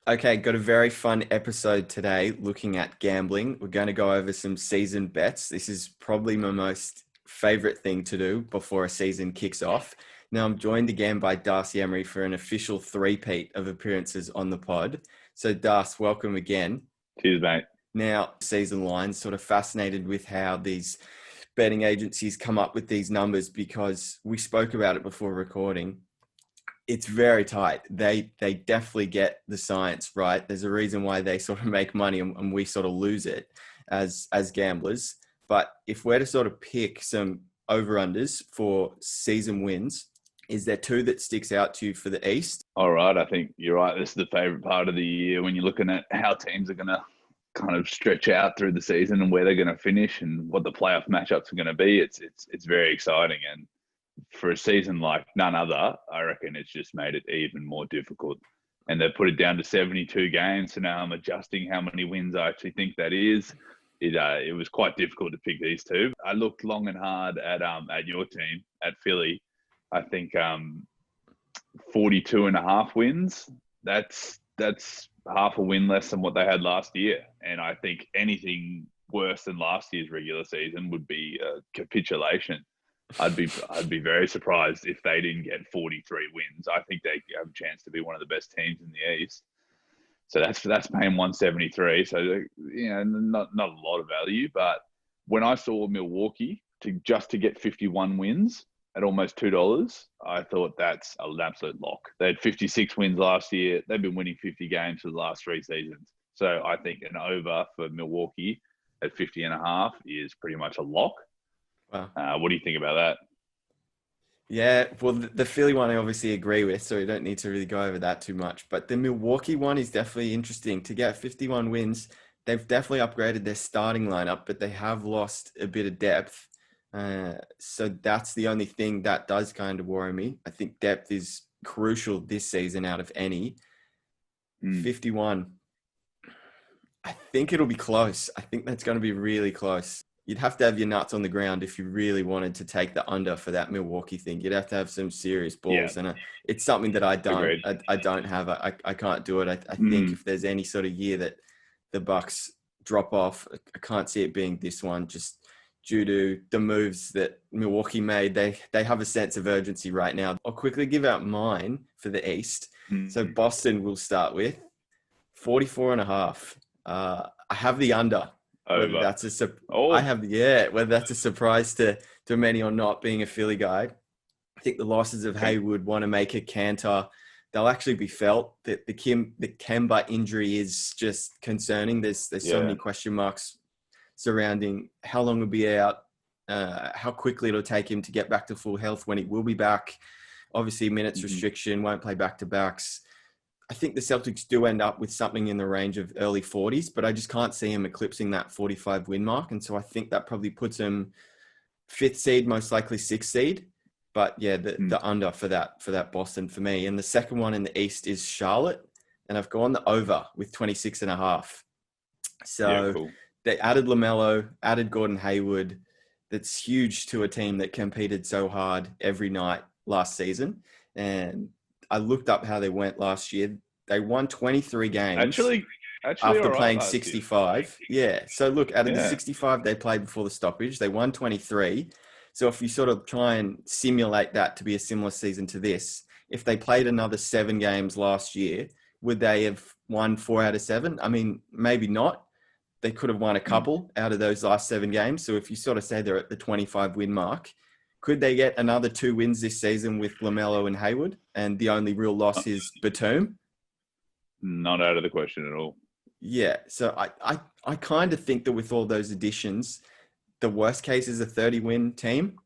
Okay, got a very fun episode today looking at gambling. We're going to go over some season bets. This is probably my most favorite thing to do before a season kicks off. Now, I'm joined again by Darcy Emery for an official three-peat of appearances on the pod. So, Darcy, welcome again. Cheers, mate. Now, season lines, sort of fascinated with how these betting agencies come up with these numbers because we spoke about it before recording. It's very tight. They definitely get the science right. There's a reason why they sort of make money and we sort of lose it as gamblers. But if we're to sort of pick some over-unders for season wins, is there two that sticks out to you for the East? All right, I think you're right. This is the favourite part of the year when you're looking at how teams are going to kind of stretch out through the season and where they're going to finish and what the playoff matchups are going to be. It's very exciting, and for a season like none other, I reckon it's just made it even more difficult. And they've put it down to 72 games, so now I'm adjusting how many wins I actually think that is. It was quite difficult to pick these two. I looked long and hard at your team at Philly. I think 42 and a half wins. That's half a win less than what they had last year. And I think anything worse than last year's regular season would be a capitulation. I'd be very surprised if they didn't get 43 wins. I think they have a chance to be one of the best teams in the East. So that's paying 173. So not a lot of value. But when I saw Milwaukee to get 51 wins at almost $2, I thought that's an absolute lock. They had 56 wins last year. They've been winning 50 games for the last three seasons. So I think an over for Milwaukee at 50 and a half is pretty much a lock. Wow. What do you think about that? Yeah, well, the Philly one I obviously agree with, so we don't need to really go over that too much. But the Milwaukee one is definitely interesting. To get 51 wins, they've definitely upgraded their starting lineup, but they have lost a bit of depth. So that's the only thing that does kind of worry me. I think depth is crucial this season out of any. 51. I think it'll be close. I think that's going to be really close. You'd have to have your nuts on the ground if you really wanted to take the under for that Milwaukee thing. You'd have to have some serious balls, Yeah, and it's something that I don't. agreed. I don't have. I can't do it. I think if there's any sort of year that the Bucks drop off, I can't see it being this one. Just due to the moves that Milwaukee made, they have a sense of urgency right now. I'll quickly give out mine for the East. So Boston will start with 44 and a half. I have the under. Whether Over. that's Oh, whether that's a surprise to many or not, being a Philly guy. I think the losses of okay. Hayward, Wanamaker, Cantor, they'll actually be felt. That the Kemba injury is just concerning. There's so Yeah. many question marks surrounding how long he'll be out, how quickly it'll take him to get back to full health when he will be back. Obviously, minutes restriction, won't play back-to-backs. I think the Celtics do end up with something in the range of early 40s, but I just can't see him eclipsing that 45 win mark. And so I think that probably puts him fifth seed, most likely sixth seed. But yeah, the under for that Boston for me. And the second one in the East is Charlotte. And I've gone the over with 26 and a half. Yeah, So cool. they added LaMelo, added Gordon Hayward. That's huge to a team that competed so hard every night last season. And I looked up how they went last year. They won 23 games Actually, actually, after all right playing last year. 65. Yeah. So look, out of the Yeah. 65 they played before the stoppage, they won 23. So if you sort of try and simulate that to be a similar season to this, if they played another 7 games last year, would they have won 4 out of 7? I mean, maybe not. They could have won a couple out of those last 7 games. So if you sort of say they're at the 25 win mark, could they get another 2 wins this season with LaMelo and Hayward? And the only real loss is Batum. Not out of the question at all. Yeah. So I kind of think that with all those additions, the worst case is a 30-win team.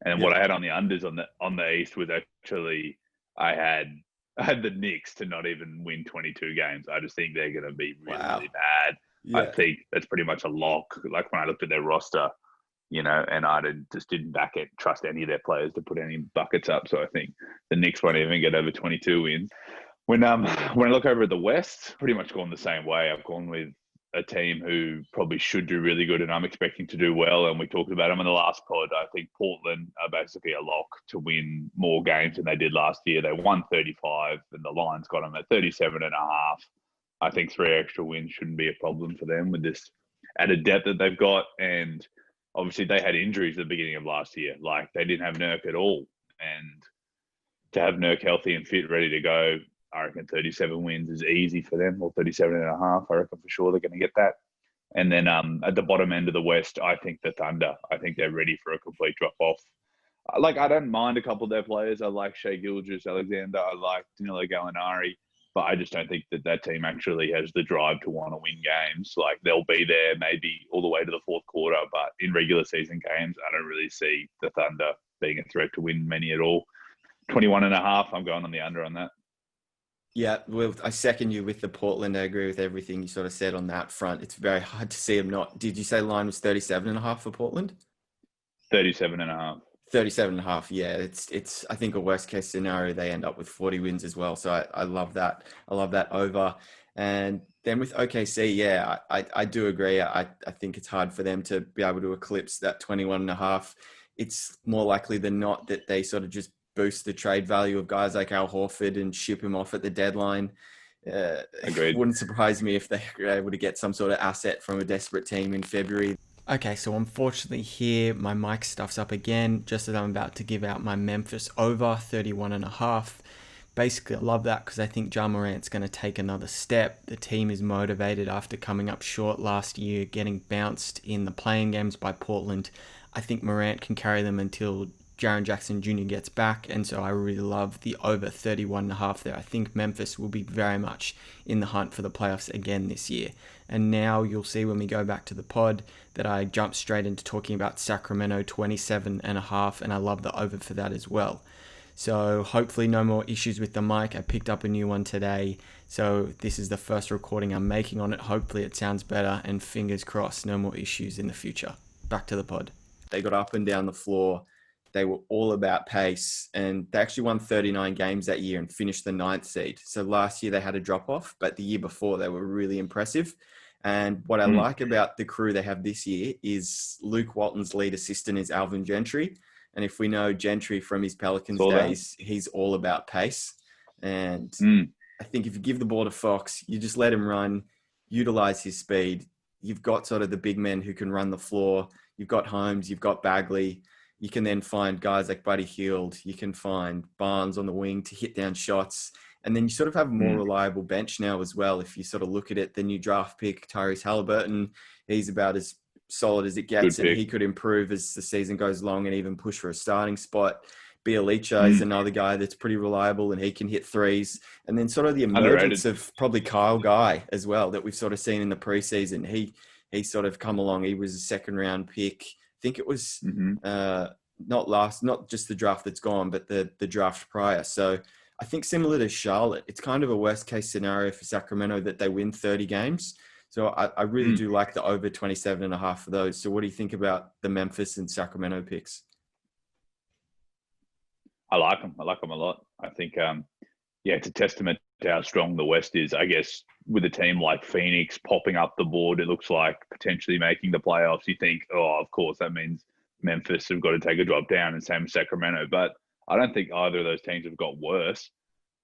And Yeah. what I had on the unders on the East was actually I had the Knicks to not even win 22 games. I just think they're going to be really, Wow. really bad. I Yeah. think that's pretty much a lock. Like when I looked at their roster, and just didn't trust any of their players to put any buckets up. So I think the Knicks won't even get over 22 wins. When I look over at the West, pretty much gone the same way. I've gone with a team who probably should do really good, and I'm expecting to do well. And we talked about them in the last pod. I think Portland are basically a lock to win more games than they did last year. They won 35, and the Lions got them at 37 and a half. I think 3 extra wins shouldn't be a problem for them with this added depth that they've got. And obviously they had injuries at the beginning of last year. Like they didn't have Nurk at all. And to have Nurk healthy and fit, ready to go, I reckon 37 wins is easy for them, or 37 and a half. I reckon for sure they're going to get that. And then at the bottom end of the West, I think the Thunder. I think they're ready for a complete drop-off. I don't mind a couple of their players. I like Shea Gilgeous-Alexander. I like Danilo Gallinari. But I just don't think that team actually has the drive to want to win games. Like they'll be there maybe all the way to the fourth quarter, but in regular season games, I don't really see the Thunder being a threat to win many at all. 21 and a half, I'm going on the under on that. Yeah, well, I second you with the Portland. I agree with everything you sort of said on that front. It's very hard to see them not. Did you say line was 37 and a half for Portland? 37 and a half. 37 and a half. Yeah, it's I think a worst case scenario they end up with 40 wins as well. So I love that. I love that over. And then with OKC, yeah, I do agree. I think it's hard for them to be able to eclipse that 21 and a half. It's more likely than not that they sort of just boost the trade value of guys like Al Horford and ship him off at the deadline. Agreed. It wouldn't surprise me if they were able to get some sort of asset from a desperate team in February. Okay, so unfortunately here, my mic stuffs up again, just as I'm about to give out my Memphis over 31 and a half. Basically, I love that because I think Ja Morant's going to take another step. The team is motivated after coming up short last year, getting bounced in the playing games by Portland. I think Morant can carry them until Jaren Jackson Jr. gets back, and so I really love the over 31 and a half there. I think Memphis will be very much in the hunt for the playoffs again this year. And now you'll see when we go back to the pod that I jump straight into talking about Sacramento 27 and a half, and I love the over for that as well. So hopefully no more issues with the mic. I picked up a new one today, so this is the first recording I'm making on it. Hopefully it sounds better, and fingers crossed no more issues in the future. Back to the pod. They got up and down the floor. They were all about pace, and they actually won 39 games that year and finished the 9th seed. So last year they had a drop-off, but the year before they were really impressive. And what I like about the crew they have this year is Luke Walton's lead assistant is Alvin Gentry. And if we know Gentry from his Pelicans days, he's all about pace. And I think if you give the ball to Fox, you just let him run, utilize his speed. You've got sort of the big men who can run the floor. You've got Holmes, you've got Bagley. You can then find guys like Buddy Hield. You can find Barnes on the wing to hit down shots. And then you sort of have a more reliable bench now as well. If you sort of look at it, the new draft pick, Tyrese Halliburton, he's about as solid as it gets. And he could improve as the season goes along and even push for a starting spot. Bialica is another guy that's pretty reliable and he can hit threes. And then sort of the emergence of probably Kyle Guy as well that we've sort of seen in the preseason. He sort of come along. He was a second round pick. I think it was not just the draft that's gone, but the draft prior. So I think similar to Charlotte, it's kind of a worst case scenario for Sacramento that they win 30 games. So I really do like the over 27 and a half for those. So what do you think about the Memphis and Sacramento picks? I like them. I like them a lot. I think, it's a testament to how strong the West is. I guess with a team like Phoenix popping up the board, it looks like potentially making the playoffs. You think, of course, that means Memphis have got to take a drop down, and same with Sacramento. But I don't think either of those teams have got worse.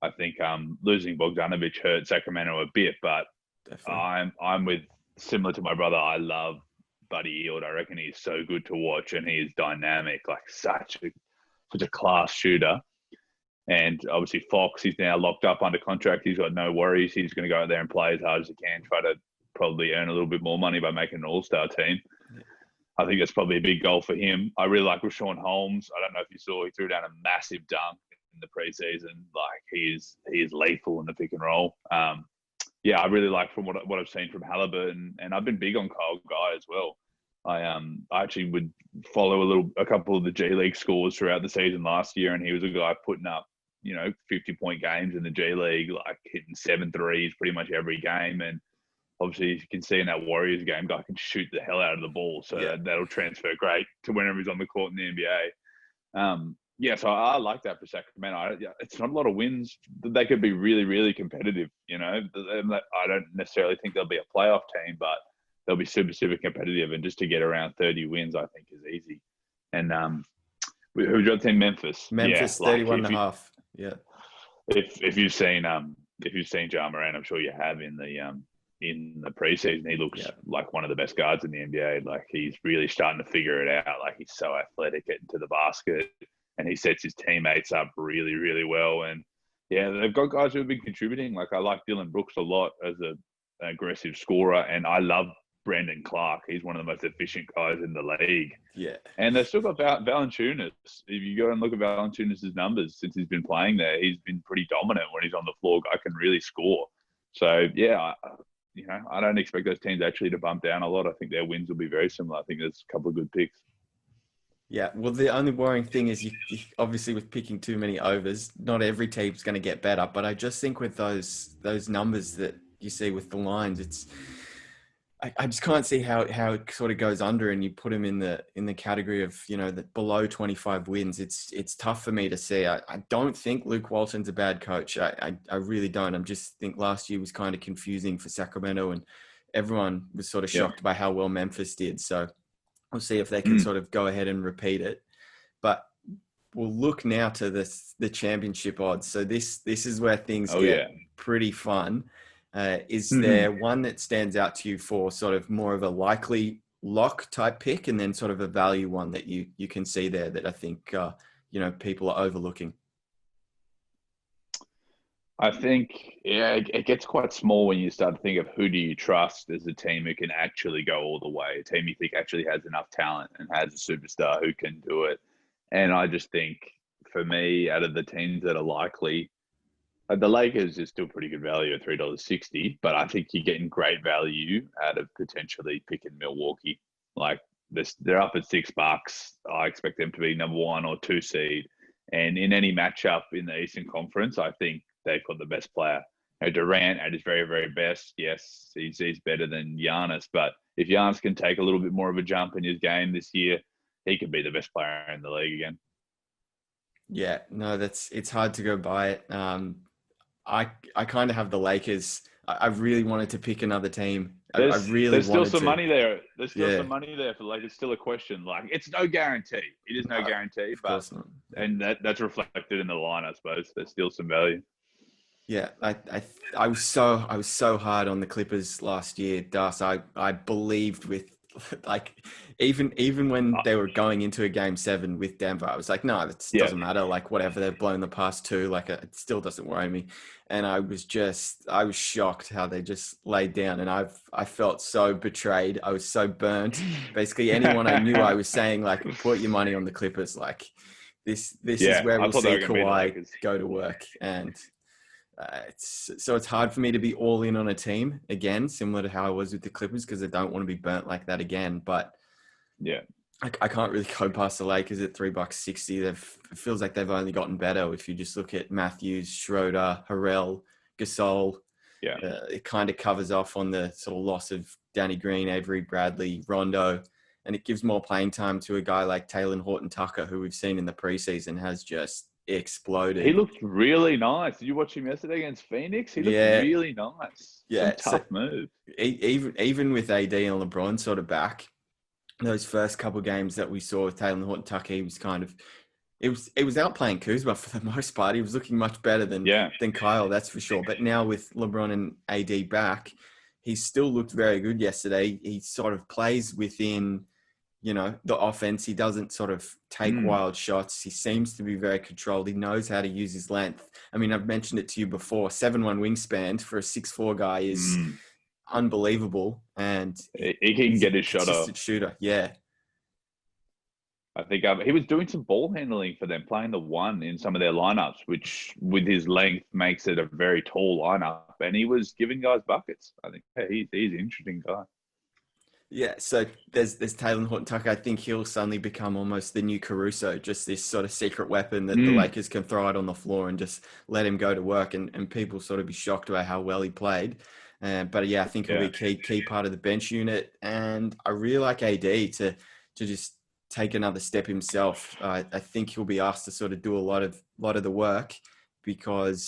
I think losing Bogdanovic hurt Sacramento a bit, but I'm with, similar to my brother, I love Buddy Hield. I reckon he's so good to watch, and he is dynamic, like such a class shooter. And obviously Fox, he's now locked up under contract. He's got no worries. He's going to go out there and play as hard as he can, try to probably earn a little bit more money by making an all-star team. Yeah. I think that's probably a big goal for him. I really like Rashawn Holmes. I don't know if you saw, he threw down a massive dunk in the preseason. Like he is lethal in the pick and roll. I really like from what I've seen from Halliburton, and I've been big on Kyle Guy as well. I actually would follow a couple of the G League scores throughout the season last year, and he was a guy putting up 50-point games in the G League, like hitting 7 threes pretty much every game. And obviously, you can see in that Warriors game, guy can shoot the hell out of the ball. So that'll transfer great to whenever he's on the court in the NBA. So I like that for Sacramento. It's not a lot of wins. They could be really, really competitive. I don't necessarily think they'll be a playoff team, but they'll be super, super competitive. And just to get around 30 wins, I think is easy. And who's your team? Memphis. Memphis, 31 and a half. Yeah. If you've seen if you've seen Ja Morant, I'm sure you have in the preseason, he looks Yeah. like one of the best guards in the NBA. Like he's really starting to figure it out. Like he's so athletic getting to the basket, and he sets his teammates up really, really well. And yeah, they've got guys who have been contributing. Like I like Dylan Brooks a lot as an aggressive scorer, and I love Brandon Clark. He's one of the most efficient guys in the league. Yeah. And they've still got Valanciunas. If you go and look at Valanciunas' numbers since he's been playing there, he's been pretty dominant when he's on the floor. Guy can really score. So yeah, I don't expect those teams actually to bump down a lot. I think their wins will be very similar. I think there's a couple of good picks. Yeah, well, the only worrying thing is you obviously with picking too many overs, not every team's going to get better. But I just think with those numbers that you see with the lines, I just can't see how it sort of goes under, and you put them in the category of the below 25 wins. It's tough for me to see. I don't think Luke Walton's a bad coach. I really don't. I just think last year was kind of confusing for Sacramento, and everyone was sort of shocked by how well Memphis did. So we'll see if they can sort of go ahead and repeat it. But we'll look now to the championship odds. So this is where things get pretty fun. Is there one that stands out to you for sort of more of a likely lock type pick, and then sort of a value one that you can see there that I think people are overlooking? I think, it gets quite small when you start to think of who do you trust as a team who can actually go all the way, a team you think actually has enough talent and has a superstar who can do it. And I just think, for me, out of the teams that are likely, the Lakers is still pretty good value at $3.60, but I think you're getting great value out of potentially picking Milwaukee. Like they're up at $6. I expect them to be number 1 or 2 seed. And in any matchup in the Eastern Conference, I think they've got the best player. Durant at his very, very best, yes, he's better than Giannis. But if Giannis can take a little bit more of a jump in his game this year, he could be the best player in the league again. Yeah, no, it's hard to go by it. I kind of have the Lakers. I really wanted to pick another team. There's still some money there. There's still some money there for It's still a question. Like it's no guarantee. It is no guarantee, but and that's reflected in the line, I suppose. There's still some value. Yeah, I was so hard on the Clippers last year, Das. I believed with even when they were going into a game 7 with Denver, I was like, no, it doesn't matter. Like whatever, they've blown the past 2. Like it still doesn't worry me. And I was shocked how they just laid down, and I felt so betrayed. I was so burnt. Basically, anyone I knew, I was saying like, put your money on the Clippers. Like this is where we'll see Kawhi go to work. And it's hard for me to be all in on a team again, similar to how I was with the Clippers, because I don't want to be burnt like that again. But I can't really go past the Lakers at $3.60. It feels like they've only gotten better. If you just look at Matthews, Schroeder, Harrell, Gasol, it kind of covers off on the sort of loss of Danny Green, Avery Bradley, Rondo, and it gives more playing time to a guy like Taylor Horton-Tucker, who we've seen in the preseason has just exploded. He looked really nice. Did you watch him yesterday against Phoenix? He looked really nice. Some tough move. Even with AD and LeBron sort of back, those first couple of games that we saw with Taylor Horton-Tucker, he was kind of it was outplaying Kuzma for the most part. He was looking much better than Kyle, that's for sure. But now with LeBron and AD back, he still looked very good yesterday. He sort of plays within the offense. He doesn't sort of take wild shots. He seems to be very controlled. He knows how to use his length. I mean, I've mentioned it to you before. 7'1" wingspan for a 6'4" guy is unbelievable. And he can get his shot off. Shooter, yeah. I think he was doing some ball handling for them, playing the 1 in some of their lineups, which with his length makes it a very tall lineup. And he was giving guys buckets. I think he's an interesting guy. Yeah, so there's Taylor Horton-Tucker. I think he'll suddenly become almost the new Caruso, just this sort of secret weapon that the Lakers can throw out on the floor and just let him go to work, and people sort of be shocked about how well he played. But yeah, I think he'll be a key part of the bench unit, and I really like AD to just take another step himself. I think he'll be asked to sort of do a lot of the work, because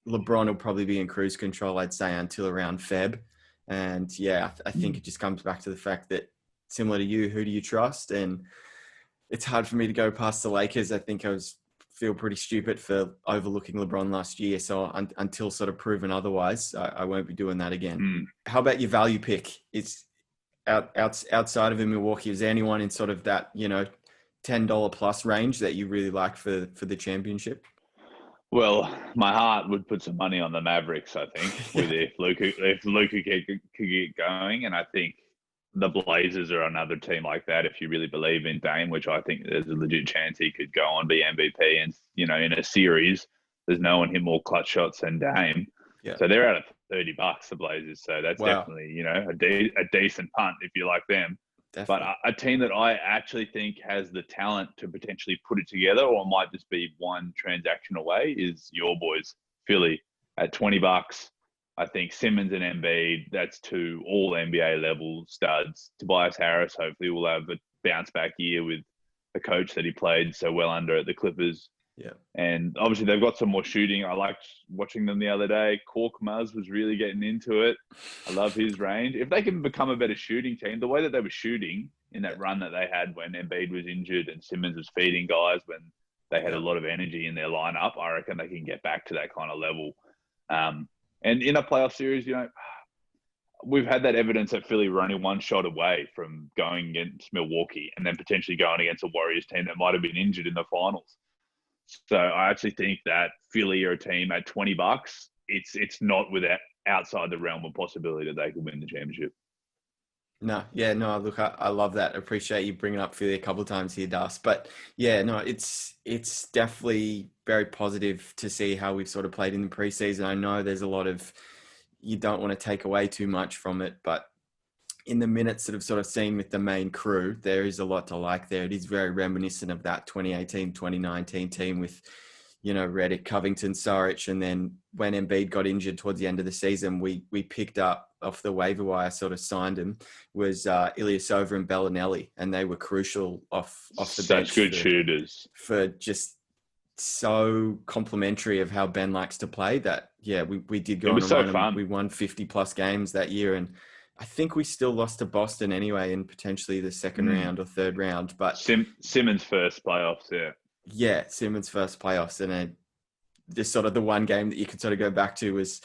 LeBron will probably be in cruise control, I'd say, until around Feb. And I think it just comes back to the fact that, similar to you, who do you trust? And it's hard for me to go past the Lakers. I think I was feel pretty stupid for overlooking LeBron last year. So until sort of proven otherwise, I won't be doing that again. How about your value pick? It's outside of in Milwaukee. Is there anyone in sort of that, $10 plus range that you really like for the championship? Well, my heart would put some money on the Mavericks, I think, with if Luka could get going. And I think the Blazers are another team like that if you really believe in Dame, which I think there's a legit chance he could go on, be MVP. And, in a series, there's no one hit more clutch shots than Dame. Yeah. So they're out of $30, the Blazers. So that's Wow. definitely, a decent punt if you like them. Definitely. But a team that I actually think has the talent to potentially put it together, or might just be one transaction away, is your boys, Philly, at $20. I think Simmons and Embiid, that's two all NBA level studs. Tobias Harris, hopefully, will have a bounce back year with a coach that he played so well under at the Clippers. Yeah. And obviously they've got some more shooting. I liked watching them the other day. Cork Muzz was really getting into it. I love his range. If they can become a better shooting team, the way that they were shooting in that run that they had when Embiid was injured and Simmons was feeding guys when they had a lot of energy in their lineup, I reckon they can get back to that kind of level. And in a playoff series, we've had that evidence that Philly were only one shot away from going against Milwaukee and then potentially going against a Warriors team that might have been injured in the finals. So I actually think that Philly are a team at $20. It's not outside the realm of possibility that they could win the championship. No, look, I love that. I appreciate you bringing up Philly a couple of times here, Das. But yeah, no, it's definitely very positive to see how we've sort of played in the preseason. I know there's a lot of, you don't want to take away too much from it, but in the minutes that I've sort of seen with the main crew, there is a lot to like there. It is very reminiscent of that 2018, 2019 team with, Redick, Covington, Saric. And then when Embiid got injured towards the end of the season, we picked up off the waiver wire, sort of signed him, was Ilyasova and Bellinelli. And they were crucial off the bench. Such good shooters. For just so complimentary of how Ben likes to play that, we did go on a run. Fun. We won 50 plus games that year. And I think we still lost to Boston anyway in potentially the second round or third round. But Simmons' first playoffs, yeah. Yeah, Simmons' first playoffs. And just sort of the one game that you could sort of go back to was,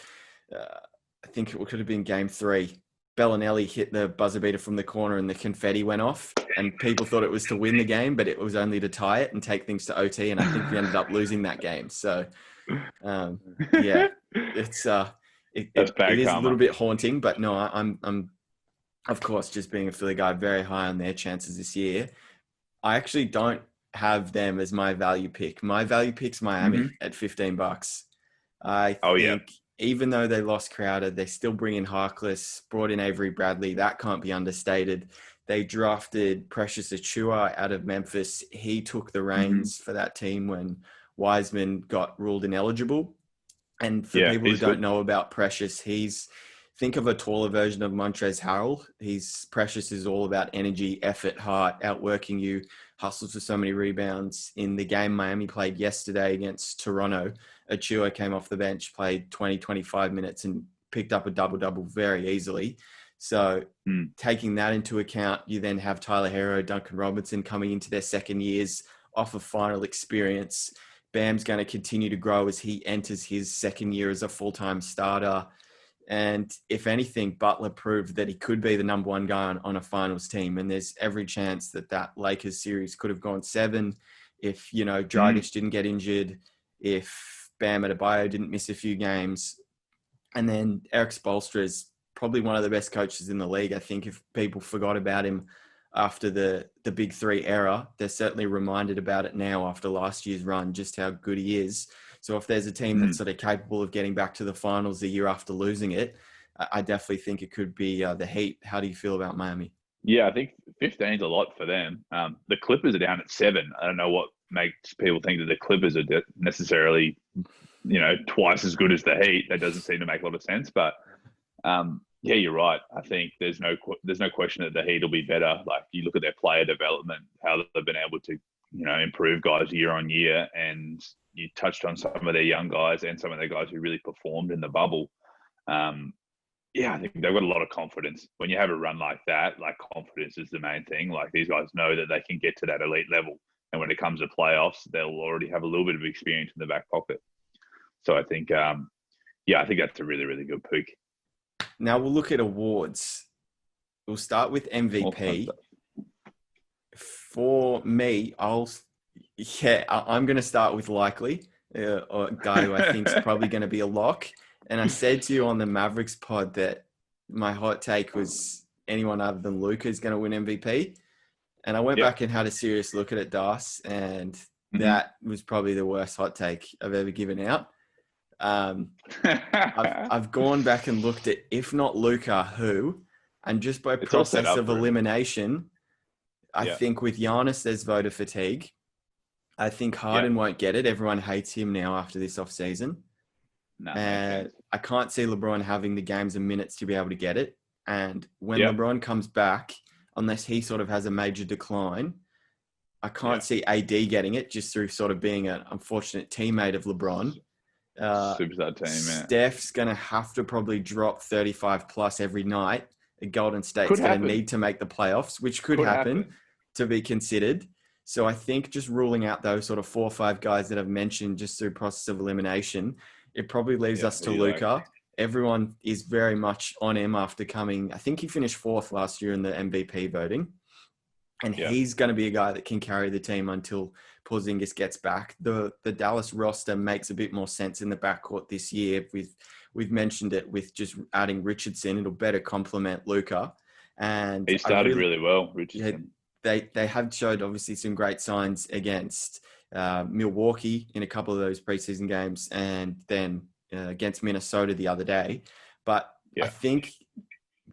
I think it could have been game 3. Bellinelli hit the buzzer beater from the corner and the confetti went off. And people thought it was to win the game, but it was only to tie it and take things to OT. And I think we ended up losing that game. So, it's... It is a little bit haunting, but no, I'm of course, just being a Philly guy, very high on their chances this year. I actually don't have them as my value pick. My value pick's Miami at $15. I think even though they lost Crowder, they still bring in Harkless, brought in Avery Bradley. That can't be understated. They drafted Precious Achiuwa out of Memphis. He took the reins for that team when Wiseman got ruled ineligible. And for people who don't know about Precious, think of a taller version of Montrezl Harrell. Precious is all about energy, effort, heart, outworking you, hustles for so many rebounds. In the game Miami played yesterday against Toronto, Achiuwa came off the bench, played 20, 25 minutes and picked up a double-double very easily. So taking that into account, you then have Tyler Hero, Duncan Robinson coming into their second years off of final experience. Bam's going to continue to grow as he enters his second year as a full-time starter. And if anything, Butler proved that he could be the number one guy on a finals team. And there's every chance that Lakers series could have gone 7 if, Dragic didn't get injured, if Bam Adebayo didn't miss a few games. And then Eric Spoelstra is probably one of the best coaches in the league. I think if people forgot about him after the Big 3 era, they're certainly reminded about it now after last year's run, just how good he is. So if there's a team that's sort of capable of getting back to the finals the year after losing it, I definitely think it could be the Heat. How do you feel about Miami? Yeah, I think 15 is a lot for them. The Clippers are down at 7. I don't know what makes people think that the Clippers are necessarily, twice as good as the Heat. That doesn't seem to make a lot of sense. But yeah, you're right. I think there's no question that the Heat will be better. Like you look at their player development, how they've been able to, improve guys year on year. And you touched on some of their young guys and some of the guys who really performed in the bubble. I think they've got a lot of confidence. When you have a run like that, like confidence is the main thing. Like these guys know that they can get to that elite level. And when it comes to playoffs, they'll already have a little bit of experience in the back pocket. So I think, I think that's a really, really good pick. Now we'll look at awards. We'll start with MVP. For me, I'm going to start with Likely, a guy who I think is probably going to be a lock. And I said to you on the Mavericks pod that my hot take was anyone other than Luka is going to win MVP. And I went back and had a serious look at it, Das, and that was probably the worst hot take I've ever given out. I've gone back and looked at, if not Luka, who, and just by process of elimination, I think with Giannis, there's voter fatigue. I think Harden won't get it. Everyone hates him now after this offseason. I can't see LeBron having the games and minutes to be able to get it. And when LeBron comes back, unless he sort of has a major decline, I can't see AD getting it just through sort of being an unfortunate teammate of LeBron. Superstar team, Steph's going to have to probably drop 35 plus every night. Golden State's going to need to make the playoffs, which could happen to be considered. So I think just ruling out those sort of 4 or 5 guys that I've mentioned just through process of elimination, it probably leaves us to Luka. Everyone is very much on him after coming. I think he finished 4th last year in the MVP voting. And he's going to be a guy that can carry the team until Porzingis gets back. The Dallas roster makes a bit more sense in the backcourt this year. We've mentioned it with just adding Richardson. It'll better complement Luka. And he started really well, Richardson. They have showed obviously some great signs against Milwaukee in a couple of those preseason games, and then against Minnesota the other day. But I think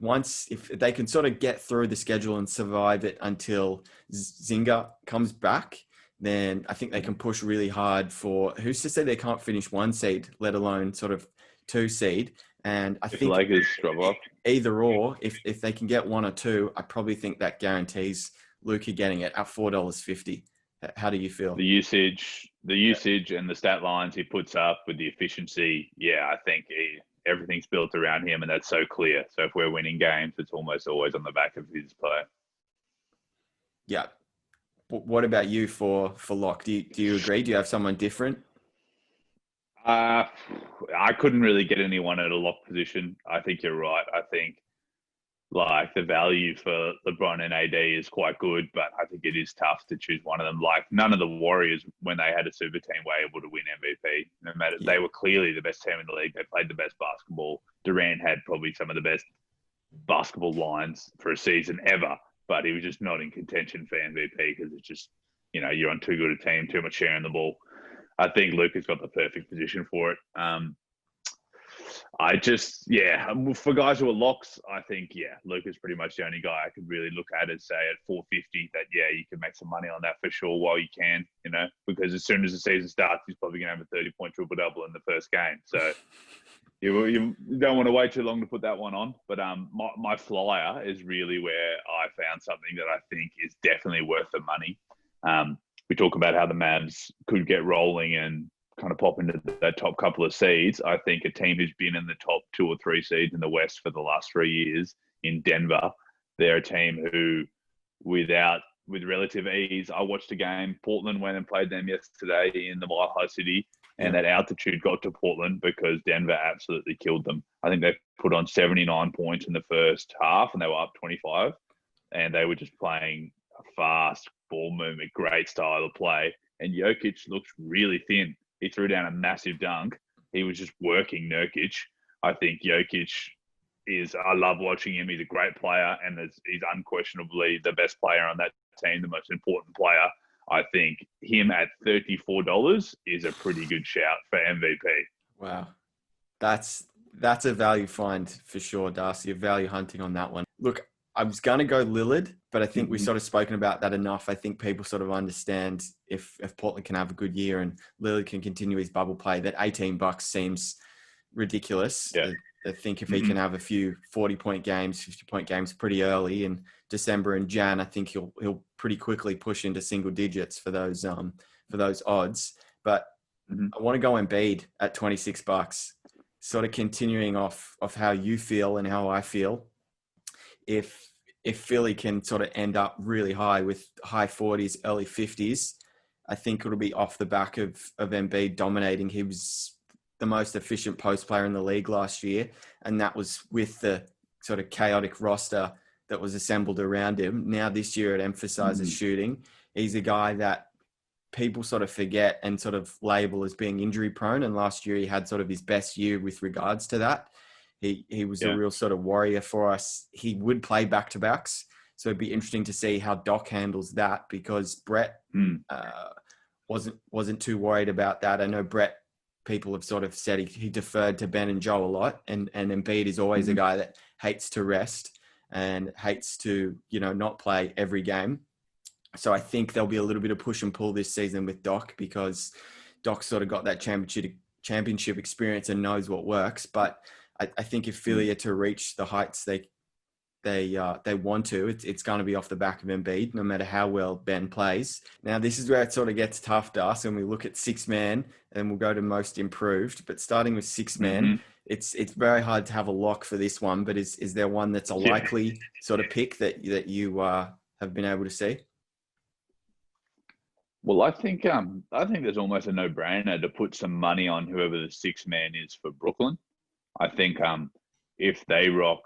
if they can sort of get through the schedule and survive it until Zinga comes back, then I think they can push really hard for, who's to say they can't finish 1 seed, let alone sort of 2 seed. And I think Lakers drop off, either or, if they can get 1 or 2, I probably think that guarantees Luka getting it at $4.50. How do you feel? The usage and the stat lines he puts up with the efficiency, I think everything's built around him, and that's so clear. So if we're winning games, it's almost always on the back of his play. Yeah. What about you for lock? Do you agree? Do you have someone different? I couldn't really get anyone at a lock position. I think you're right. I think like the value for LeBron and AD is quite good, but I think it is tough to choose one of them. Like none of the Warriors, when they had a super team, were able to win MVP. No matter, they were clearly the best team in the league. They played the best basketball. Durant had probably some of the best basketball lines for a season ever, but he was just not in contention for MVP because it's just, you're on too good a team, too much sharing the ball. I think Luka's got the perfect position for it. For guys who are locks, I think, Luka's pretty much the only guy I could really look at and say at 450 that, you can make some money on that for sure while you can, because as soon as the season starts, he's probably going to have a 30-point triple-double in the first game. So you don't want to wait too long to put that one on. But my flyer is really where I found something that I think is definitely worth the money. We talk about how the Mavs could get rolling and kind of pop into that top couple of seeds. I think a team who's been in the top 2 or 3 seeds in the West for the last 3 years in Denver, they're a team who, with relative ease, I watched a game. Portland went and played them yesterday in the Mile High City, and that altitude got to Portland because Denver absolutely killed them. I think they put on 79 points in the first half, and they were up 25, and they were just playing a fast ball movement, great style of play. And Jokic looks really thin. He threw down a massive dunk. He was just working Nurkic. I think Jokic I love watching him. He's a great player, and he's unquestionably the best player on that team, the most important player. I think him at $34 is a pretty good shout for MVP. Wow. That's a value find for sure, Darcy. You're value hunting on that one. Look, I was going to go Lillard, but I think we've sort of spoken about that enough. I think people sort of understand if Portland can have a good year and Lillard can continue his bubble play, that $18 seems ridiculous. Yeah. I think if he can have a few 40-point games, 50-point games pretty early in December and Jan, I think he'll pretty quickly push into single digits for those odds. But I want to go Embiid at $26, sort of continuing off how you feel and how I feel. If Philly can sort of end up really high with high 40s, early 50s, I think it'll be off the back of Embiid dominating. He was the most efficient post player in the league last year, and that was with the sort of chaotic roster that was assembled around him. Now this year it emphasizes shooting. He's a guy that people sort of forget and sort of label as being injury prone. And last year he had sort of his best year with regards to that. He was a real sort of warrior for us. He would play back-to-backs. So it'd be interesting to see how Doc handles that, because Brett wasn't too worried about that. I know Brett, people have sort of said he deferred to Ben and Joe a lot. And Embiid is always a guy that hates to rest and hates to, not play every game. So I think there'll be a little bit of push and pull this season with Doc, because Doc sort of got that championship experience and knows what works. But I think if Philly are to reach the heights they want to, it's going to be off the back of Embiid, no matter how well Ben plays. Now, this is where it sort of gets tough to us, and we look at six-man, and we'll go to most improved. But starting with six-man, it's very hard to have a lock for this one. But is there one that's a likely sort of pick that you have been able to see? Well, I think there's almost a no-brainer to put some money on whoever the six-man is for Brooklyn. I think if they rock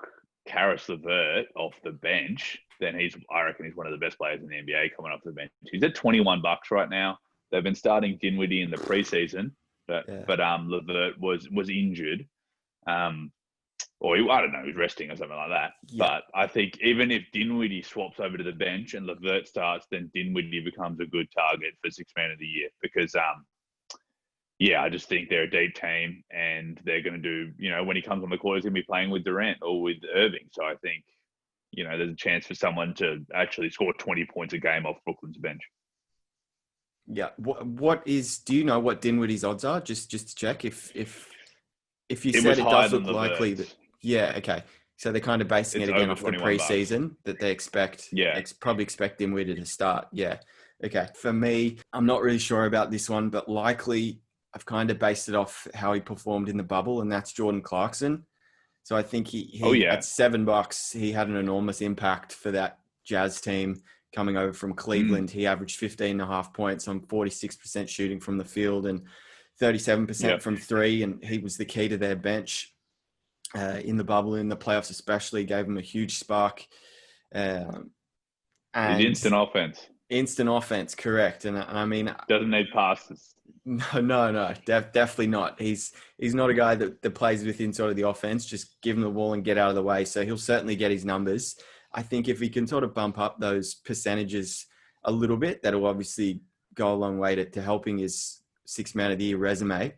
Karis LeVert off the bench, then I reckon he's one of the best players in the NBA coming off the bench. He's at $21 right now. They've been starting Dinwiddie in the preseason, but LeVert was injured. Or I don't know, he was resting or something like that. Yeah. But I think even if Dinwiddie swaps over to the bench and LeVert starts, then Dinwiddie becomes a good target for six-man of the year, because I just think they're a deep team, and they're going to do, when he comes on the court, he's going to be playing with Durant or with Irving. So I think, there's a chance for someone to actually score 20 points a game off Brooklyn's bench. Yeah. Do you know what Dinwiddie's odds are? Just to check if you said it does look likely that. Yeah. Okay. So they're kind of basing it again off the preseason that they expect. Yeah. Probably expect Dinwiddie to start. Yeah. Okay. For me, I'm not really sure about this one, but likely I've kind of based it off how he performed in the bubble, and that's Jordan Clarkson. So I think he at $7, he had an enormous impact for that Jazz team coming over from Cleveland. He averaged 15.5 points on 46% shooting from the field and 37% from three. And he was the key to their bench in the bubble, in the playoffs especially, gave them a huge spark. And instant offense. Instant offense, correct. And I mean... Doesn't need passes. No, definitely not. He's not a guy that plays within sort of the offense. Just give him the ball and get out of the way. So he'll certainly get his numbers. I think if he can sort of bump up those percentages a little bit, that'll obviously go a long way to helping his six-man of the year resume.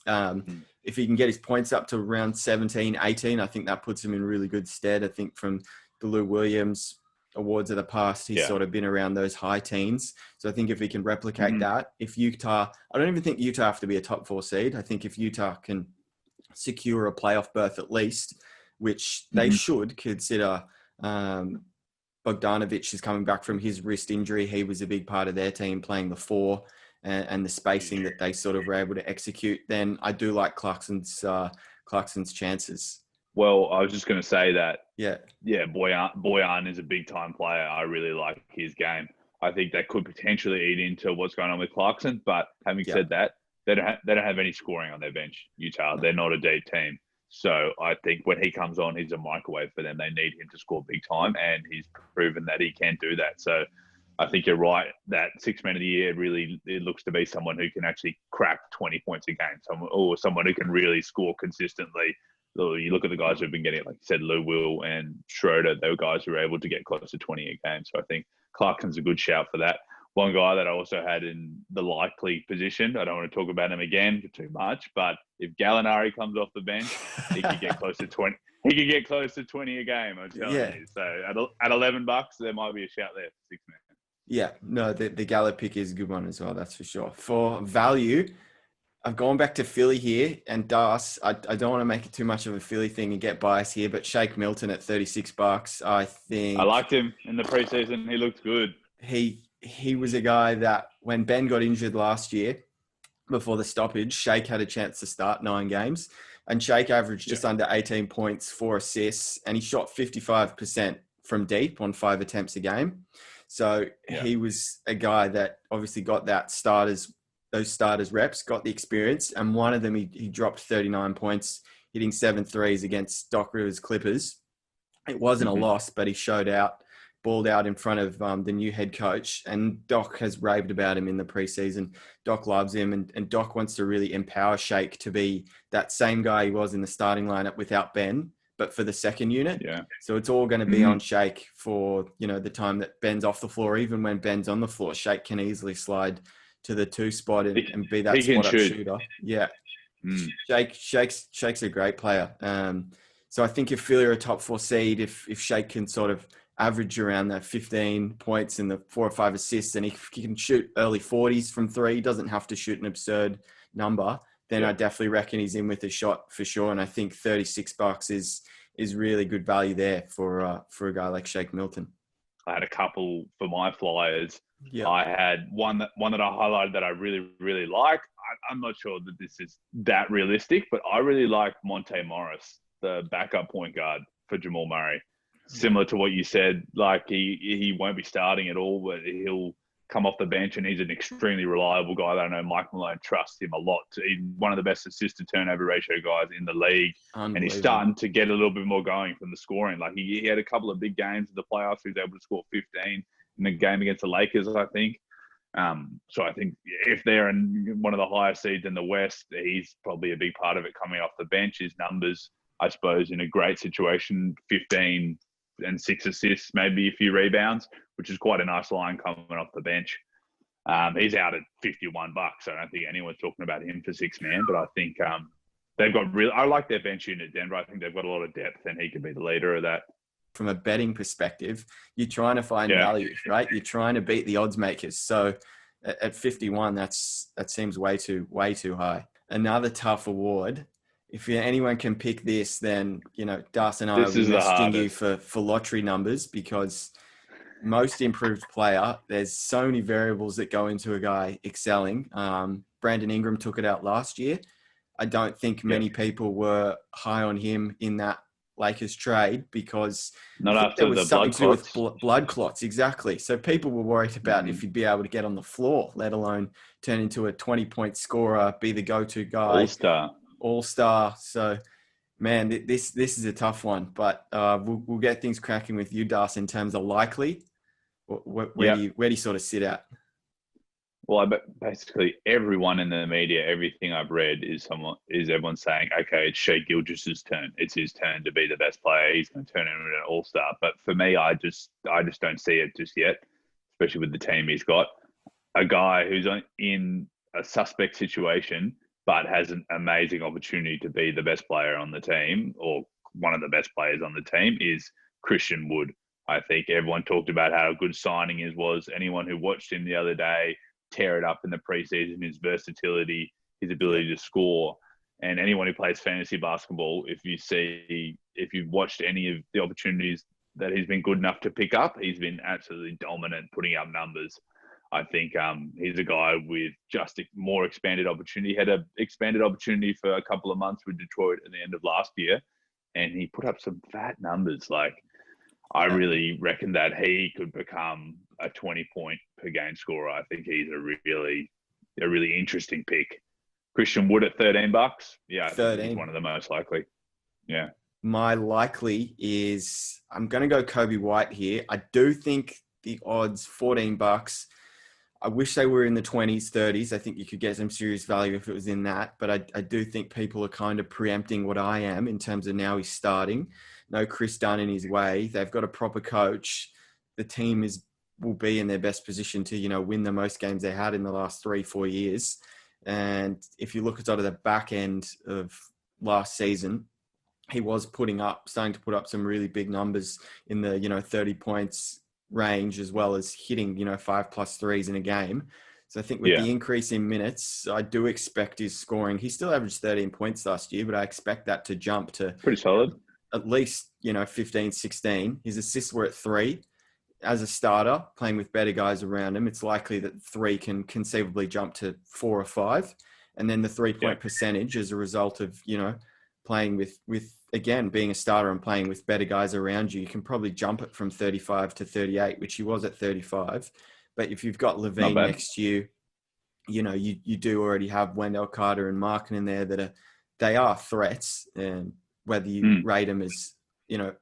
If he can get his points up to around 17, 18, I think that puts him in really good stead. I think from the Lou Williams awards of the past, he's sort of been around those high teens. So I think if he can replicate that, if Utah, I don't even think Utah have to be a top 4 seed. I think if Utah can secure a playoff berth at least, which they should consider, Bogdanovic is coming back from his wrist injury. He was a big part of their team playing the 4 and the spacing that they sort of were able to execute. Then I do like Clarkson's chances. Well, I was just going to say that, Bojan is a big-time player. I really like his game. I think that could potentially eat into what's going on with Clarkson. But having said that, they don't have any scoring on their bench, Utah. They're not a deep team. So I think when he comes on, he's a microwave for them. They need him to score big time, and he's proven that he can do that. So I think you're right that six-man of the year really, it looks to be someone who can actually crack 20 points a game, someone who can really score consistently. You look at the guys who've been getting it, like you said, Lou Will and Schroeder, they were guys who were able to get close to 20 a game. So I think Clarkson's a good shout for that. One guy that I also had in the likely position, I don't want to talk about him again too much, but if Gallinari comes off the bench, he could get close to 20. He could get close to 20 a game, I'm telling you. So at $11, there might be a shout there for six-man. Yeah, no, the Gallo pick is a good one as well, that's for sure. For value, I've gone back to Philly here, and Das, I don't want to make it too much of a Philly thing and get biased here, but Shake Milton at $36, I think... I liked him in the preseason. He looked good. He was a guy that when Ben got injured last year, before the stoppage, Shake had a chance to start 9 games, and Shake averaged just under 18 points, 4 assists, and he shot 55% from deep on 5 attempts a game. So he was a guy that obviously got those starters reps, got the experience. And one of them, he dropped 39 points, hitting 7 threes against Doc Rivers Clippers. It wasn't a loss, but he balled out in front of the new head coach. And Doc has raved about him in the preseason. Doc loves him, and Doc wants to really empower Shake to be that same guy he was in the starting lineup without Ben, but for the second unit. Yeah. So it's all going to be on Shake for, the time that Ben's off the floor. Even when Ben's on the floor, Shake can easily slide to the 2 spot and be that spot-up shooter. Yeah. Shake's a great player. So I think if Philly are a top 4 seed, if Shake can sort of average around that 15 points and the 4 or 5 assists, and if he can shoot early 40s from 3, he doesn't have to shoot an absurd number, then I definitely reckon he's in with a shot for sure. And I think $36 is really good value there for a guy like Shake Milton. I had a couple for my Flyers. Yeah. I had one that I highlighted that I really, really like. I'm not sure that this is that realistic, but I really like Monte Morris, the backup point guard for Jamal Murray. Similar to what you said, like he won't be starting at all, but he'll come off the bench, and he's an extremely reliable guy that I know Mike Malone trusts him a lot. He's one of the best assist-to-turnover ratio guys in the league, and he's starting to get a little bit more going from the scoring. Like he had a couple of big games in the playoffs. He was able to score 15 in the game against the Lakers, I think. So I think if they're in one of the higher seeds in the West, he's probably a big part of it coming off the bench. His numbers, I suppose, in a great situation, 15 and 6 assists, maybe a few rebounds, which is quite a nice line coming off the bench. He's out at $51. I don't think anyone's talking about him for 6-man, but I think they've got I like their bench unit, Denver. I think they've got a lot of depth, and he could be the leader of that. From a betting perspective, you're trying to find value, right? You're trying to beat the odds makers. So at 51, that seems way too high. Another tough award. If anyone can pick this, then, Das and I will sting you for lottery numbers, because most improved player, there's so many variables that go into a guy excelling. Brandon Ingram took it out last year. I don't think many people were high on him in that Lakers trade, because not after there was the something blood to do clots. with blood clots. Exactly. So people were worried about if he'd be able to get on the floor, let alone turn into a 20-point scorer, be the go-to guy. All-star. So, man, this is a tough one, but we'll get things cracking with you, Das, in terms of likely. Where do you sort of sit at? Well, basically everyone in the media, everything I've read is everyone saying, okay, it's Shai Gilgeous's turn. It's his turn to be the best player. He's going to turn into an all-star. But for me, I just don't see it just yet, especially with the team he's got. A guy who's in a suspect situation, but has an amazing opportunity to be the best player on the team, or one of the best players on the team, is Christian Wood. I think everyone talked about how good signing his was. Anyone who watched him the other day tear it up in the preseason, his versatility, his ability to score. And anyone who plays fantasy basketball, if you've watched any of the opportunities that he's been good enough to pick up, he's been absolutely dominant, putting up numbers. I think he's a guy with just a more expanded opportunity. He had an expanded opportunity for a couple of months with Detroit at the end of last year, and he put up some fat numbers. I really reckon that he could become a 20-point per game scorer. I think he's a really interesting pick. Christian Wood at $13. Yeah, I think he's one of the most likely. Yeah. My likely is, I'm going to go Kobe White here. I do think the odds $14. I wish they were in the 20s, 30s. I think you could get some serious value if it was in that. But I do think people are kind of preempting what I am in terms of now he's starting. No Chris Dunn in his way. They've got a proper coach. The team will be in their best position to, win the most games they had in the last 3-4 years. And if you look at sort of the back end of last season, he was starting to put up some really big numbers in the, 30 points range, as well as hitting, 5+ threes in a game. So I think with the increase in minutes, I do expect his scoring. He still averaged 13 points last year, but I expect that to jump to pretty solid, at least, 15, 16. His assists were at 3. As a starter, playing with better guys around him, it's likely that 3 can conceivably jump to 4 or 5. And then the 3-point percentage as a result of, playing with again, being a starter and playing with better guys around you, you can probably jump it from 35 to 38, which he was at 35. But if you've got Not Levine bad. next to you, you do already have Wendell Carter and Markin in there they are threats. And whether you rate them as,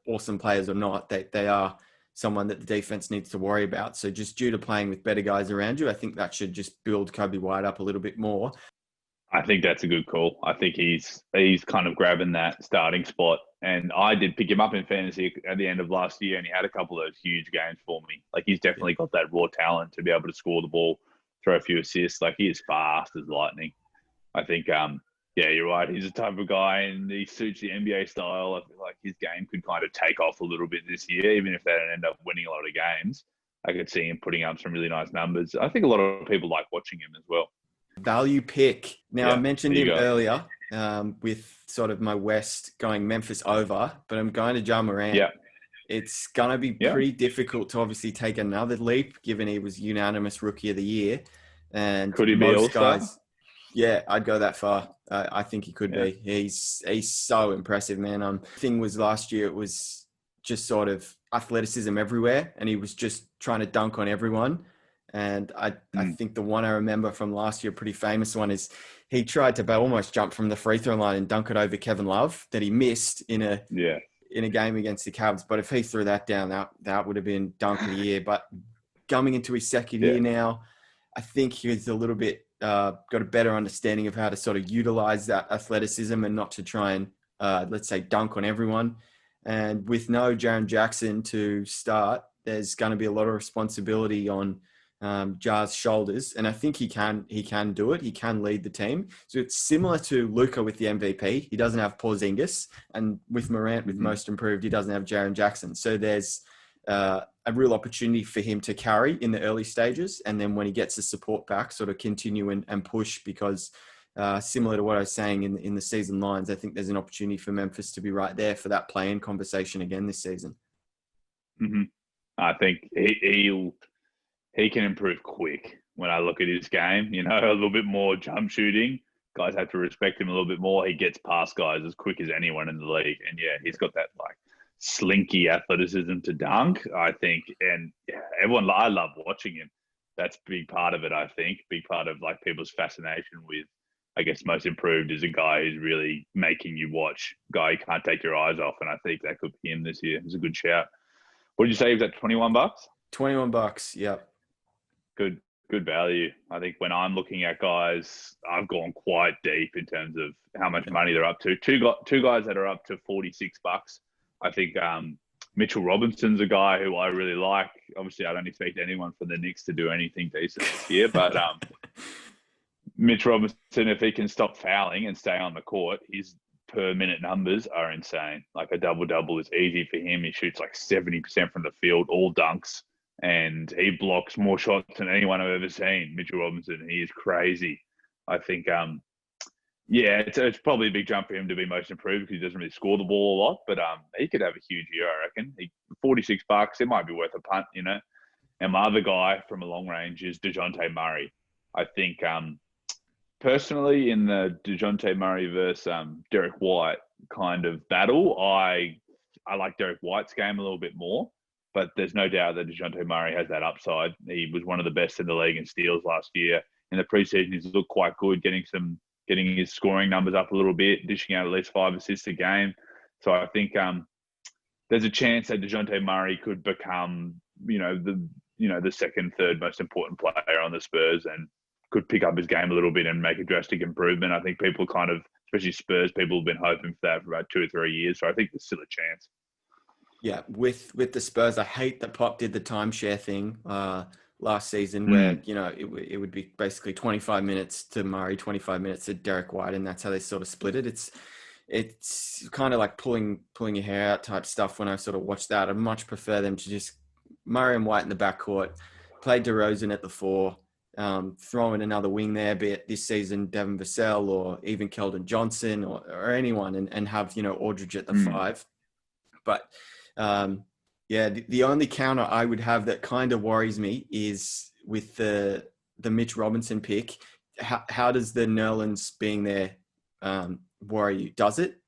awesome players or not, they are someone that the defense needs to worry about. So just due to playing with better guys around you, I think that should just build Kobe White up a little bit more. I think that's a good call. I think he's kind of grabbing that starting spot. And I did pick him up in fantasy at the end of last year, and he had a couple of those huge games for me. Like, he's definitely got that raw talent to be able to score the ball, throw a few assists. Like, he is fast as lightning. I think, yeah, you're right. He's the type of guy, and he suits the NBA style. I feel like his game could kind of take off a little bit this year, even if they don't end up winning a lot of games. I could see him putting up some really nice numbers. I think a lot of people like watching him as well. Value pick. Now, Yeah, I mentioned there him you go. earlier with sort of my West going Memphis over, but I'm going to Ja Morant. Yeah. It's going to be pretty difficult to obviously take another leap, given he was unanimous Rookie of the Year. And Could he be most All-Star? guys, yeah, I'd go that far. I think he could be. He's so impressive, man. Thing was last year, it was just sort of athleticism everywhere, and he was just trying to dunk on everyone. And I think the one I remember from last year, pretty famous one, is he tried to almost jump from the free throw line and dunk it over Kevin Love that he missed in a game against the Cavs. But if he threw that down, that would have been dunk of the year. But coming into his second year now, I think he's a little bit got a better understanding of how to sort of utilize that athleticism and not to try and, let's say, dunk on everyone. And with no Jaren Jackson to start, there's going to be a lot of responsibility on Ja's shoulders, and I think he can do it. He can lead the team. So it's similar to Luka with the MVP. He doesn't have Porzingis, and with Morant with most improved, he doesn't have Jaren Jackson. So there's a real opportunity for him to carry in the early stages, and then when he gets the support back, sort of continue and push. Because similar to what I was saying in the season lines, I think there's an opportunity for Memphis to be right there for that play-in conversation again this season. Mm-hmm. I think he can improve quick. When I look at his game, a little bit more jump shooting. Guys have to respect him a little bit more. He gets past guys as quick as anyone in the league. And yeah, he's got that like slinky athleticism to dunk, I think. And yeah, I love watching him. That's a big part of it, I think. Big part of like people's fascination with, I guess, most improved is a guy who's really making you watch. Guy you can't take your eyes off. And I think that could be him this year. It's a good shout. What did you say? Was that $21? $21, yep. Good value. I think when I'm looking at guys, I've gone quite deep in terms of how much money they're up to. Two guys that are up to $46. I think Mitchell Robinson's a guy who I really like. Obviously, I don't expect anyone from the Knicks to do anything decent this year, but Mitch Robinson, if he can stop fouling and stay on the court, his per minute numbers are insane. Like a double-double is easy for him. He shoots like 70% from the field, all dunks. And he blocks more shots than anyone I've ever seen. Mitchell Robinson, he is crazy. I think, it's probably a big jump for him to be most improved because he doesn't really score the ball a lot. But he could have a huge year, I reckon. $46, it might be worth a punt, And my other guy from a long range is Dejante Murray. I think, personally, in the Dejante Murray versus Derek White kind of battle, I like Derek White's game a little bit more. But there's no doubt that Dejante Murray has that upside. He was one of the best in the league in steals last year. In the preseason, he's looked quite good, getting his scoring numbers up a little bit, dishing out at least 5 assists a game. So I think there's a chance that Dejante Murray could become, the second, third most important player on the Spurs and could pick up his game a little bit and make a drastic improvement. I think people kind of, especially Spurs, people have been hoping for that for about 2 or 3 years. So I think there's still a chance. Yeah, with the Spurs, I hate that Pop did the timeshare thing last season where, it would be basically 25 minutes to Murray, 25 minutes to Derek White, and that's how they sort of split it. It's kind of like pulling your hair out type stuff when I sort of watch that. I much prefer them to just Murray and White in the backcourt, play DeRozan at the 4, throw in another wing there, be it this season Devin Vassell or even Keldon Johnson or anyone, and have, Aldridge at the 5. But the only counter I would have that kind of worries me is with the Mitch Robinson pick. How does the Nerlens being there worry you? Does it?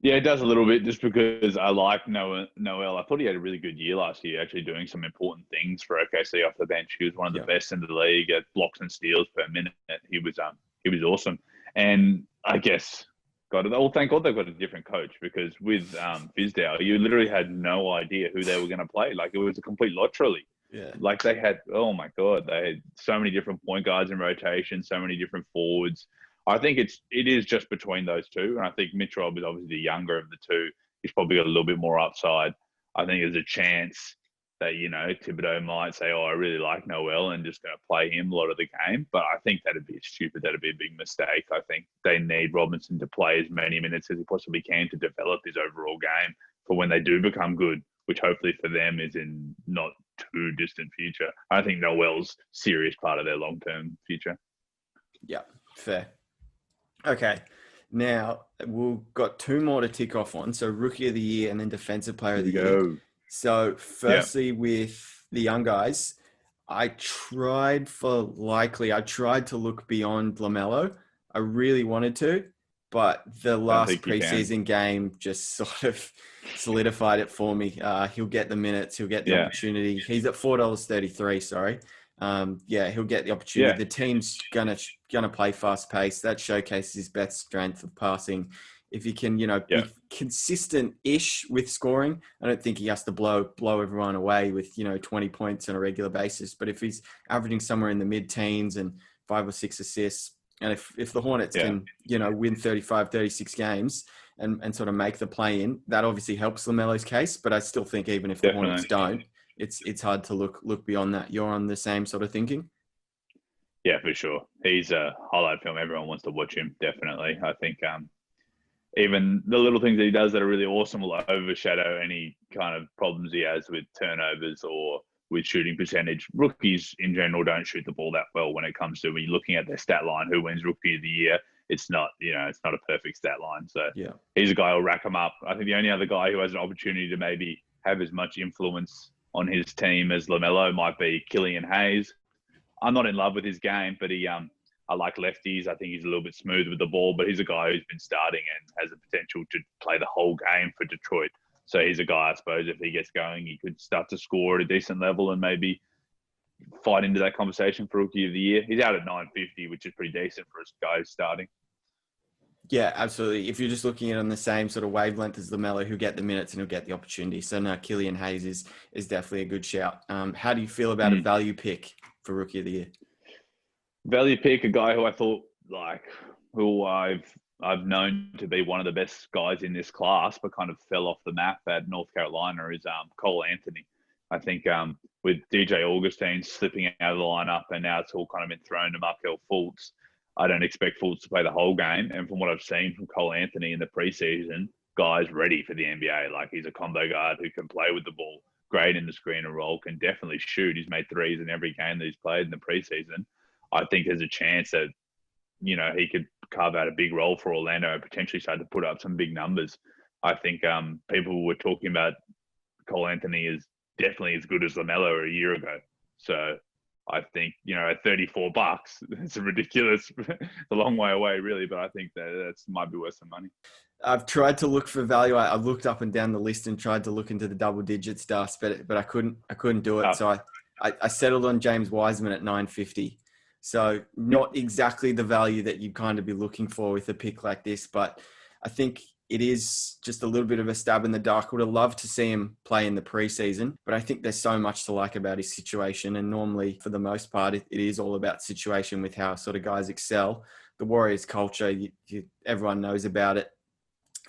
Yeah, it does a little bit just because I like Noel. I thought he had a really good year last year, actually doing some important things for OKC off the bench. He was one of the Yeah. best in the league at blocks and steals per minute. He was awesome. And I guess thank God they've got a different coach because with Fizdale, you literally had no idea who they were going to play. Like it was a complete lottery. Yeah. Like they had, oh my God, they had so many different point guards in rotation, so many different forwards. I think it is just between those two, and I think Mitch Rob is obviously the younger of the two. He's probably got a little bit more upside. I think there's a chance that Thibodeau might say, "Oh, I really like Noel," and just going to play him a lot of the game. But I think that'd be stupid. That'd be a big mistake. I think they need Robinson to play as many minutes as he possibly can to develop his overall game for when they do become good, which hopefully for them is in not too distant future. I think Noel's serious part of their long term future. Yeah. Fair. Okay. Now we've got two more to tick off on. So rookie of the year and then defensive player of the year. Go. So Yeah. firstly, with the young guys, I tried to look beyond LaMelo. I really wanted to, but the Don't last think you can. preseason game just sort of solidified it for me. He'll get the minutes. He'll get the Yeah. opportunity. He's at $4.33. Sorry. Yeah, he'll get the opportunity. Yeah. The team's gonna play fast pace. That showcases his best strength of passing. If he can, Yeah. be consistent-ish with scoring, I don't think he has to blow everyone away with 20 points on a regular basis. But if he's averaging somewhere in the mid-teens and 5 or 6 assists, and if the Hornets Yeah. can win 35, 36 games and sort of make the play-in, that obviously helps LaMelo's case. But I still think even if the Hornets don't, it's hard to look beyond that. You're on the same sort of thinking? Yeah, for sure. He's a highlight film. Everyone wants to watch him. Definitely. I think even the little things that he does that are really awesome will overshadow any kind of problems he has with turnovers or with shooting percentage. Rookies in general don't shoot the ball that well when it comes to when you're looking at their stat line, who wins rookie of the year. It's not a perfect stat line. So Yeah. he's a guy who'll rack them up. I think the only other guy who has an opportunity to maybe have as much influence on his team as LaMelo might be Killian Hayes. I'm not in love with his game, but I like lefties. I think he's a little bit smooth with the ball, but he's a guy who's been starting and has the potential to play the whole game for Detroit. So he's a guy, I suppose, if he gets going, he could start to score at a decent level and maybe fight into that conversation for Rookie of the Year. He's out at 950, which is pretty decent for a guy who's starting. Yeah, absolutely. If you're just looking at it on the same sort of wavelength as LaMelo, who'll get the minutes and he'll get the opportunity. So no, Killian Hayes is definitely a good shout. How do you feel about a value pick for Rookie of the Year? Value pick, a guy who I thought who I've known to be one of the best guys in this class, but kind of fell off the map at North Carolina is Cole Anthony. I think with DJ Augustine slipping out of the lineup and now it's all kind of been thrown to Markelle Fultz, I don't expect Fultz to play the whole game. And from what I've seen from Cole Anthony in the preseason, guy's ready for the NBA. Like he's a combo guard who can play with the ball, great in the screen and roll, can definitely shoot. He's made threes in every game that he's played in the preseason. I think there's a chance that, he could carve out a big role for Orlando and potentially start to put up some big numbers. I think people were talking about Cole Anthony is definitely as good as LaMelo a year ago. So I think, at $34, it's ridiculous. It's a long way away, really, but I think that might be worth some money. I've tried to look for value. I've looked up and down the list and tried to look into the double digit stuff, but I couldn't do it. So I settled on James Wiseman at 950. So not exactly the value that you'd kind of be looking for with a pick like this, but I think it is just a little bit of a stab in the dark. Would have loved to see him play in the preseason, but I think there's so much to like about his situation. And normally, for the most part, it is all about situation with how sort of guys excel. The Warriors culture, everyone knows about it.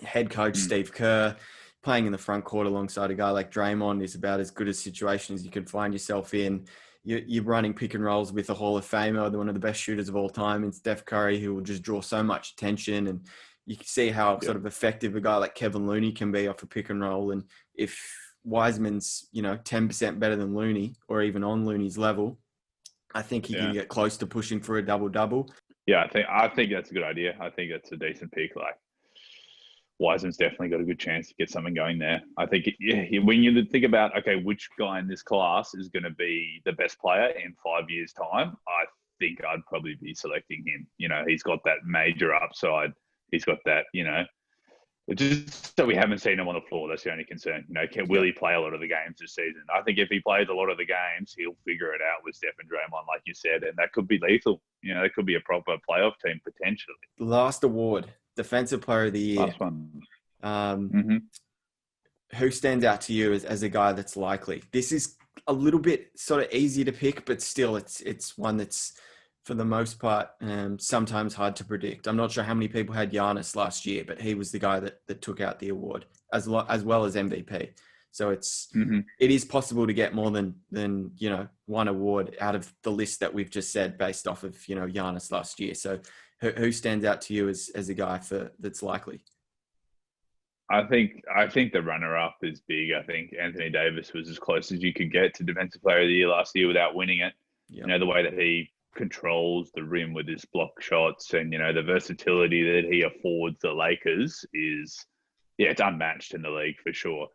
Head coach Steve Kerr playing in the front court alongside a guy like Draymond is about as good a situation as you could find yourself in. You're running pick and rolls with a Hall of Famer, one of the best shooters of all time, in Steph Curry, who will just draw so much attention. And you can see how sort of effective a guy like Kevin Looney can be off a pick and roll. And if Wiseman's, 10% better than Looney or even on Looney's level, I think he can get close to pushing for a double-double. Yeah, I think that's a good idea. I think that's a decent pick. Like Wiseman's definitely got a good chance to get something going there. I think when you think about, okay, which guy in this class is going to be the best player in 5 years' time, I think I'd probably be selecting him. He's got that major upside. He's got that, It's just that we haven't seen him on the floor. That's the only concern. Will Yeah. he play a lot of the games this season? I think if he plays a lot of the games, he'll figure it out with Steph and Draymond, like you said, and that could be lethal. It could be a proper playoff team potentially. Last award, Defensive Player of the Year. Last one. Um, Mm-hmm. who stands out to you as a guy that's likely? This is a little bit sort of easy to pick, but still, it's one that's for the most part sometimes hard to predict. I'm not sure how many people had Giannis last year, but he was the guy that took out the award as well as MVP. So Mm-hmm. it is possible to get more than one award out of the list that we've just said based off of Giannis last year. So who stands out to you as a guy that's likely? I think the runner-up is big. I think Anthony Davis was as close as you could get to Defensive Player of the Year last year without winning it. Yeah. The way that he controls the rim with his block shots and the versatility that he affords the Lakers is, yeah, it's unmatched in the league for sure.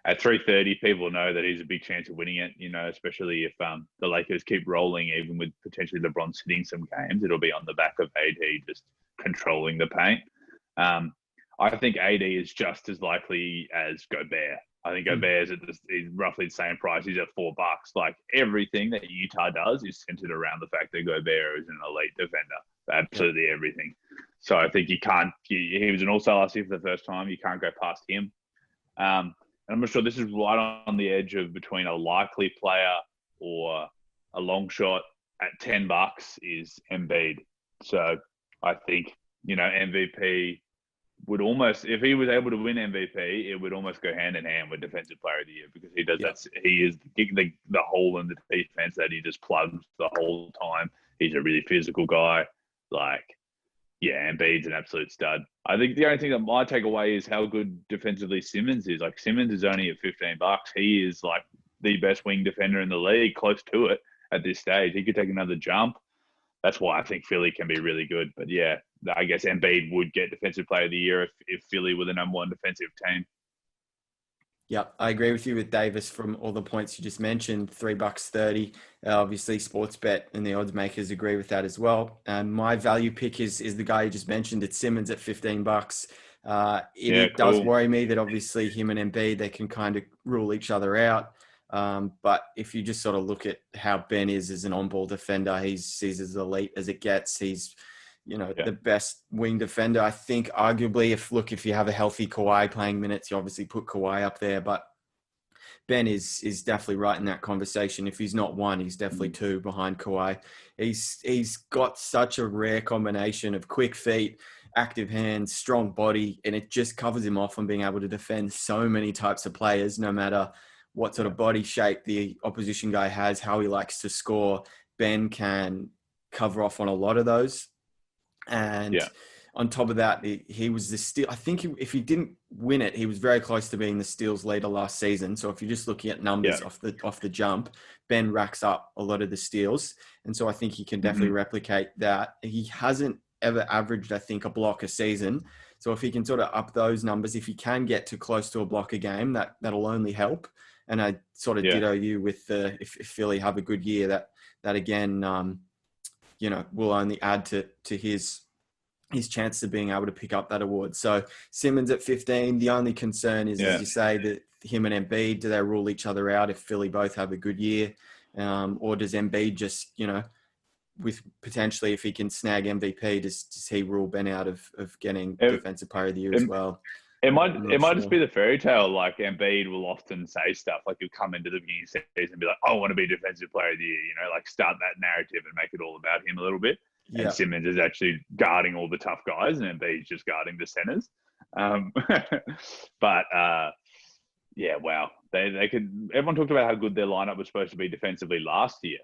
At 330, people know that he's a big chance of winning it. Especially if the Lakers keep rolling, even with potentially LeBron sitting some games, it'll be on the back of AD just controlling the paint. Um, I think AD is just as likely as Gobert. I think Gobert is roughly the same price. He's at $4. Like everything that Utah does is centered around the fact that Gobert is an elite defender. Absolutely everything. So I think you can't. He was an All-Star last year for the first time. You can't go past him. And I'm not sure this is right on the edge of between a likely player or a long shot at $10 is Embiid. So I think MVP would almost, if he was able to win MVP, it would almost go hand in hand with Defensive Player of the Year because he does that. He is the hole in the defense that he just plugs the whole time. He's a really physical guy. Embiid's an absolute stud. I think the only thing that might take away is how good defensively Simmons is. Like Simmons is only at $15. He is like the best wing defender in the league, close to it at this stage. He could take another jump. That's why I think Philly can be really good. But yeah, I guess Embiid would get Defensive Player of the Year if Philly were the number one defensive team. Yeah, I agree with you with Davis from all the points you just mentioned. $3.30. Obviously, Sportsbet and the odds makers agree with that as well. My value pick is the guy you just mentioned. It's Simmons at $15. It does worry me that obviously him and Embiid, they can kind of rule each other out. But if you just sort of look at how Ben is as an on-ball defender, he's as elite as it gets. He's the best wing defender. I think arguably if you have a healthy Kawhi playing minutes, you obviously put Kawhi up there, but Ben is definitely right in that conversation. If he's not one, he's definitely two behind Kawhi. He's got such a rare combination of quick feet, active hands, strong body, and it just covers him off on being able to defend so many types of players, no matter what sort of body shape the opposition guy has, how he likes to score. Ben can cover off on a lot of those. And on top of that, he was the steal. I think if he didn't win it, he was very close to being the steals leader last season. So if you're just looking at numbers off the jump, Ben racks up a lot of the steals. And so I think he can definitely replicate that. He hasn't ever averaged, I think, a block a season. So if he can sort of up those numbers, if he can get to close to a block a game, that'll only help. And I sort of ditto you with if Philly have a good year, that again, will only add to his chance of being able to pick up that award. So Simmons at 15. The only concern is, as you say, that him and Embiid, do they rule each other out if Philly both have a good year? Or does Embiid just, with potentially if he can snag MVP, does he rule Ben out of getting Defensive Player of the Year as well? It might just be the fairy tale. Like Embiid will often say stuff like he'll come into the beginning of the season and be like, I want to be Defensive Player of the Year, like start that narrative and make it all about him a little bit. Yeah. And Simmons is actually guarding all the tough guys and Embiid's just guarding the centers. Wow. They could. Everyone talked about how good their lineup was supposed to be defensively last year.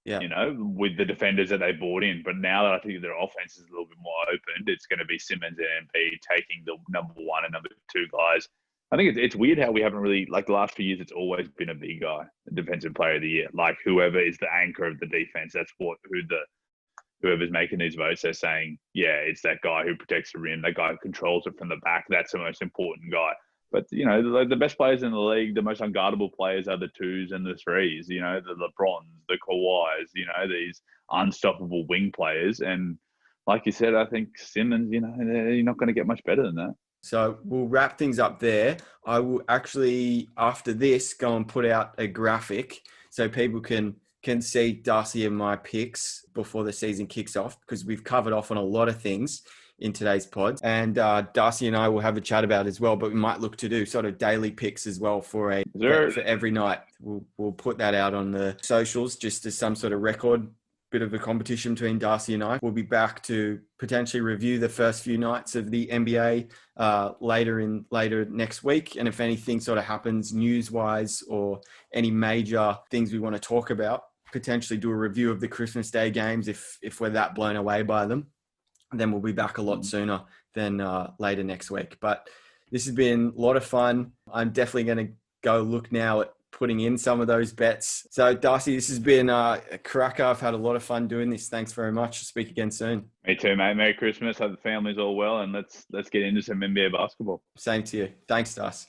Yeah. With the defenders that they brought in. But now that I think their offense is a little bit more opened, it's going to be Simmons and Embiid taking the number one and number two guys. I think it's weird how we haven't really, like the last few years, it's always been a big guy, a Defensive Player of the Year. Like whoever is the anchor of the defense, that's whoever's making these votes, they're saying, it's that guy who protects the rim, that guy who controls it from the back. That's the most important guy. But, the best players in the league, the most unguardable players are the twos and the threes, the LeBrons, the Kawhis, these unstoppable wing players. And like you said, I think Simmons, you're not going to get much better than that. So we'll wrap things up there. I will actually, after this, go and put out a graphic so people can see Darcy and my picks before the season kicks off, because we've covered off on a lot of things in today's pod. And Darcy and I will have a chat about it as well, but we might look to do sort of daily picks as well for every night. We'll put that out on the socials just as some sort of record, bit of a competition between Darcy and I. We'll be back to potentially review the first few nights of the NBA later next week. And if anything sort of happens news-wise or any major things we want to talk about, potentially do a review of the Christmas Day games if we're that blown away by them. Then we'll be back a lot sooner than later next week. But this has been a lot of fun. I'm definitely going to go look now at putting in some of those bets. So, Darcy, this has been a cracker. I've had a lot of fun doing this. Thanks very much. Speak again soon. Me too, mate. Merry Christmas. Hope the family's all well, and let's get into some NBA basketball. Same to you. Thanks, Darcy.